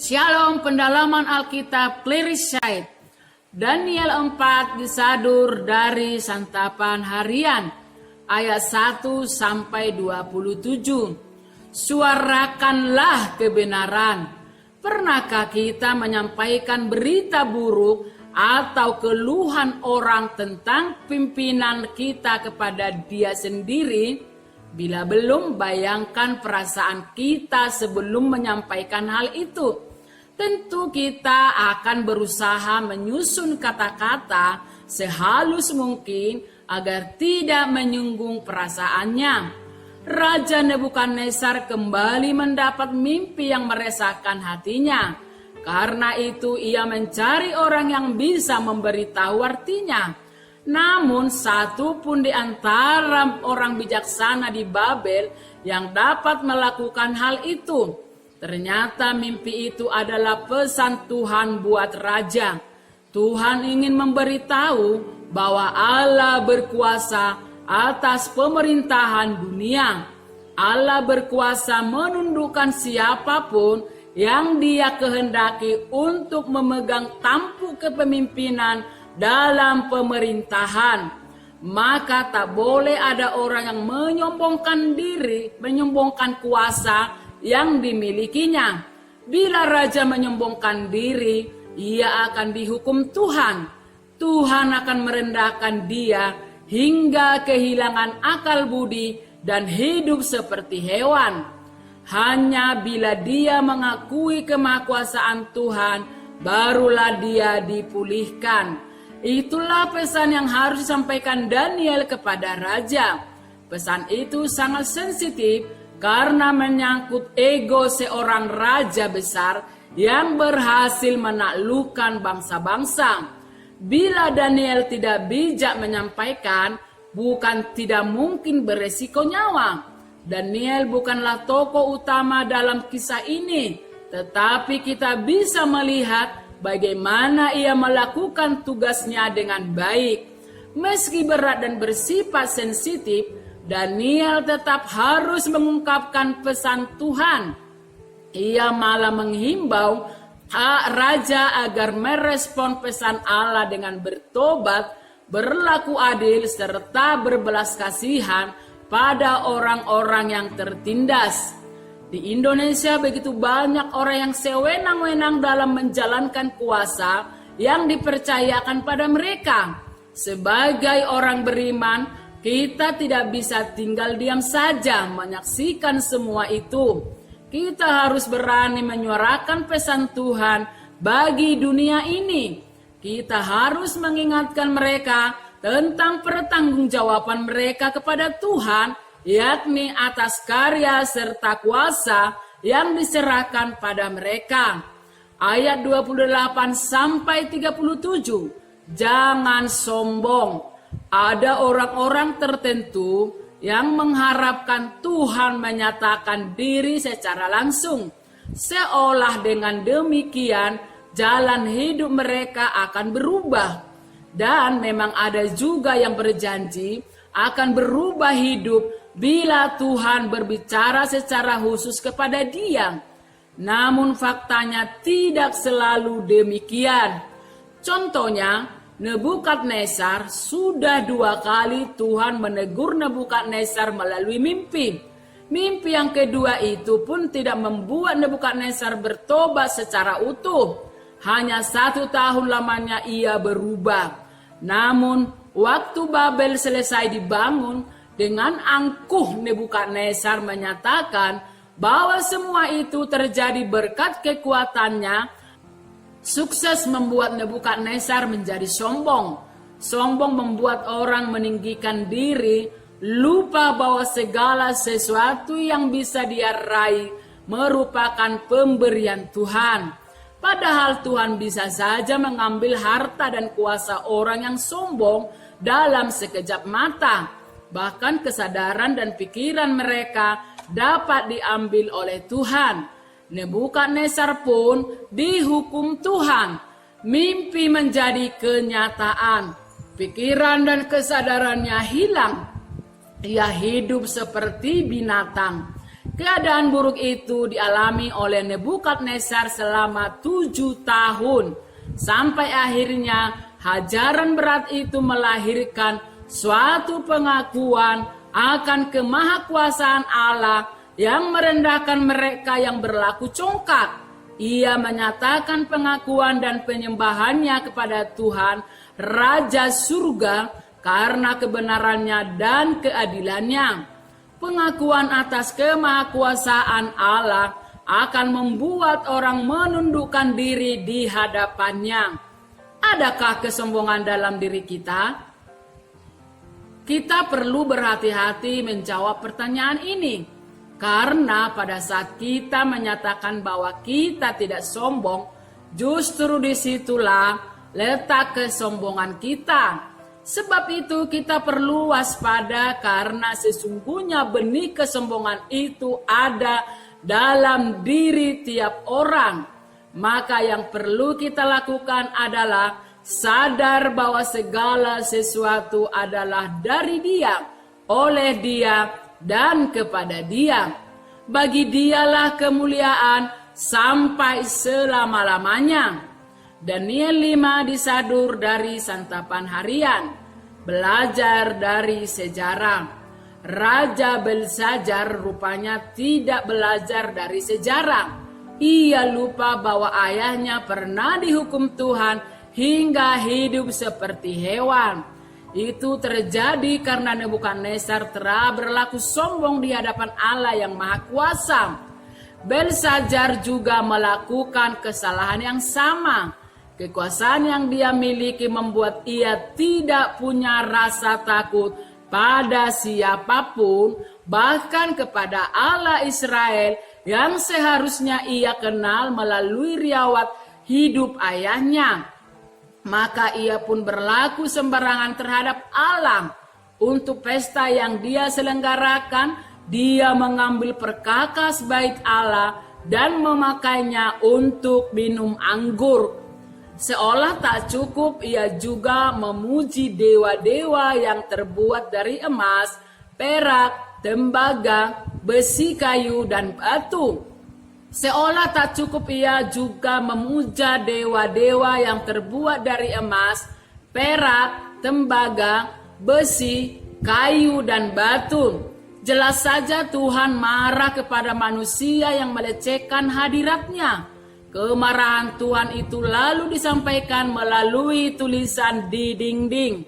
Shalom pendalaman Alkitab Cleariside. Daniel 4 disadur dari santapan harian ayat 1 sampai 27. Suarakanlah kebenaran. Pernahkah kita menyampaikan berita buruk atau keluhan orang tentang pimpinan kita kepada dia sendiri? Bila belum, bayangkan perasaan kita sebelum menyampaikan hal itu. Tentu kita akan berusaha menyusun kata-kata sehalus mungkin agar tidak menyinggung perasaannya. Raja Nebukadnezar kembali mendapat mimpi yang meresahkan hatinya. Karena itu ia mencari orang yang bisa memberitahu artinya. Namun satu pun di antara orang bijaksana di Babel yang dapat melakukan hal itu. Ternyata mimpi itu adalah pesan Tuhan buat raja. Tuhan ingin memberitahu bahwa Allah berkuasa atas pemerintahan dunia. Allah berkuasa menundukkan siapapun yang Dia kehendaki untuk memegang tampuk kepemimpinan dalam pemerintahan. Maka tak boleh ada orang yang menyombongkan diri, menyombongkan kuasa yang dimilikinya. Bila raja menyombongkan diri, ia akan dihukum Tuhan. Tuhan akan merendahkan dia hingga kehilangan akal budi dan hidup seperti hewan. Hanya bila dia mengakui kemahakuasaan Tuhan, barulah dia dipulihkan. Itulah pesan yang harus disampaikan Daniel kepada raja. Pesan itu sangat sensitif karena menyangkut ego seorang raja besar yang berhasil menaklukkan bangsa-bangsa. Bila Daniel tidak bijak menyampaikan, bukan tidak mungkin beresiko nyawa. Daniel bukanlah tokoh utama dalam kisah ini, tetapi kita bisa melihat bagaimana ia melakukan tugasnya dengan baik. Meski berat dan bersifat sensitif, Daniel tetap harus mengungkapkan pesan Tuhan. Ia malah menghimbau raja agar merespon pesan Allah dengan bertobat, berlaku adil, serta berbelas kasihan pada orang-orang yang tertindas. Di Indonesia begitu banyak orang yang sewenang-wenang dalam menjalankan kuasa yang dipercayakan pada mereka. Sebagai orang beriman, kita tidak bisa tinggal diam saja menyaksikan semua itu. Kita harus berani menyuarakan pesan Tuhan bagi dunia ini. Kita harus mengingatkan mereka tentang pertanggungjawaban mereka kepada Tuhan, yakni atas karya serta kuasa yang diserahkan pada mereka. Ayat 28 sampai 37. Jangan sombong. Ada orang-orang tertentu yang mengharapkan Tuhan menyatakan diri secara langsung. Seolah dengan demikian jalan hidup mereka akan berubah. Dan memang ada juga yang berjanji akan berubah hidup bila Tuhan berbicara secara khusus kepada dia. Namun faktanya tidak selalu demikian. Contohnya, Nebukadnezar sudah 2 kali Tuhan menegur Nebukadnezar melalui mimpi. Mimpi yang kedua itu pun tidak membuat Nebukadnezar bertobat secara utuh. Hanya 1 tahun lamanya ia berubah. Namun waktu Babel selesai dibangun, dengan angkuh Nebukadnezar menyatakan bahwa semua itu terjadi berkat kekuatannya. Sukses membuat Nebukadnezar menjadi sombong. Sombong membuat orang meninggikan diri, lupa bahwa segala sesuatu yang bisa dia raih merupakan pemberian Tuhan. Padahal Tuhan bisa saja mengambil harta dan kuasa orang yang sombong dalam sekejap mata. Bahkan kesadaran dan pikiran mereka dapat diambil oleh Tuhan. Nebukadnezar pun dihukum Tuhan. Mimpi menjadi kenyataan. Pikiran dan kesadarannya hilang. Ia hidup seperti binatang. Keadaan buruk itu dialami oleh Nebukadnezar selama 7 tahun. Sampai akhirnya hajaran berat itu melahirkan suatu pengakuan akan kemahakuasaan Allah yang merendahkan mereka yang berlaku congkak. Ia menyatakan pengakuan dan penyembahannya kepada Tuhan, Raja Surga, karena kebenarannya dan keadilannya. Pengakuan atas kemahakuasaan Allah akan membuat orang menundukkan diri di hadapannya. Adakah kesombongan dalam diri kita? Kita perlu berhati-hati menjawab pertanyaan ini, karena pada saat kita menyatakan bahwa kita tidak sombong, justru disitulah letak kesombongan kita. Sebab itu kita perlu waspada, karena sesungguhnya benih kesombongan itu ada dalam diri tiap orang. Maka yang perlu kita lakukan adalah sadar bahwa segala sesuatu adalah dari Dia, oleh Dia, dan kepada Dia. Bagi Dialah kemuliaan sampai selama-lamanya. Daniel 5 disadur dari santapan harian. Belajar dari sejarah. Raja Belshazzar rupanya tidak belajar dari sejarah. Ia lupa bahwa ayahnya pernah dihukum Tuhan hingga hidup seperti hewan. Itu terjadi karena Nebukadnezar telah berlaku sombong di hadapan Allah yang Maha Kuasa. Belshazzar juga melakukan kesalahan yang sama. Kekuasaan yang dia miliki membuat ia tidak punya rasa takut pada siapapun, bahkan kepada Allah Israel yang seharusnya ia kenal melalui riwayat hidup ayahnya. Maka ia pun berlaku sembarangan terhadap Allah. Untuk pesta yang dia selenggarakan, dia mengambil perkakas bait Allah dan memakainya untuk minum anggur. Seolah tak cukup, ia juga memuji dewa-dewa yang terbuat dari emas, perak, tembaga, besi, kayu, dan batu. Seolah tak cukup, ia juga memuja dewa-dewa yang terbuat dari emas, perak, tembaga, besi, kayu, dan batu. Jelas saja Tuhan marah kepada manusia yang melecehkan hadiratnya. Kemarahan Tuhan itu lalu disampaikan melalui tulisan di dinding.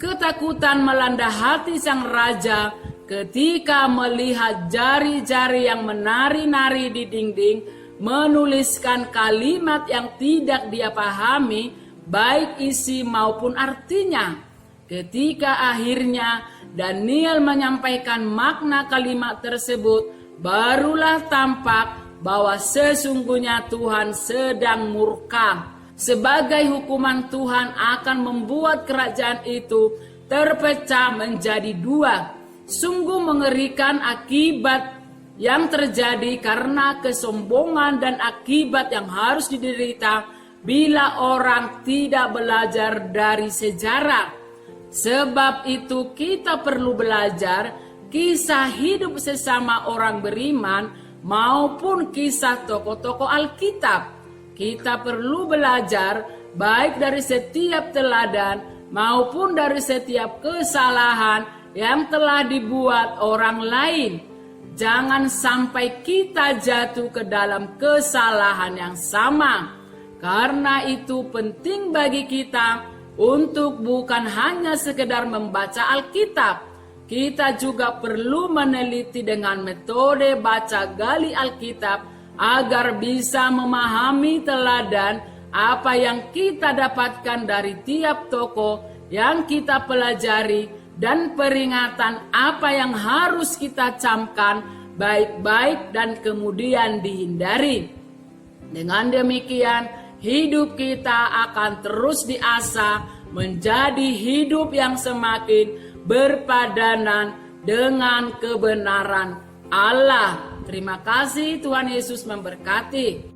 Ketakutan melanda hati sang raja ketika melihat jari-jari yang menari-nari di dinding menuliskan kalimat yang tidak dia pahami, baik isi maupun artinya. Ketika akhirnya Daniel menyampaikan makna kalimat tersebut, barulah tampak bahwa sesungguhnya Tuhan sedang murka. Sebagai hukuman, Tuhan akan membuat kerajaan itu terpecah menjadi 2. Sungguh mengerikan akibat yang terjadi karena kesombongan dan akibat yang harus diderita bila orang tidak belajar dari sejarah. Sebab itu kita perlu belajar kisah hidup sesama orang beriman maupun kisah tokoh-tokoh Alkitab. Kita perlu belajar baik dari setiap teladan maupun dari setiap kesalahan yang telah dibuat orang lain. Jangan sampai kita jatuh ke dalam kesalahan yang sama. Karena itu penting bagi kita untuk bukan hanya sekedar membaca Alkitab. Kita juga perlu meneliti dengan metode baca gali Alkitab agar bisa memahami teladan apa yang kita dapatkan dari tiap tokoh yang kita pelajari dan peringatan apa yang harus kita camkan baik-baik dan kemudian dihindari. Dengan demikian, hidup kita akan terus diasah menjadi hidup yang semakin berpadanan dengan kebenaran Allah. Terima kasih, Tuhan Yesus memberkati.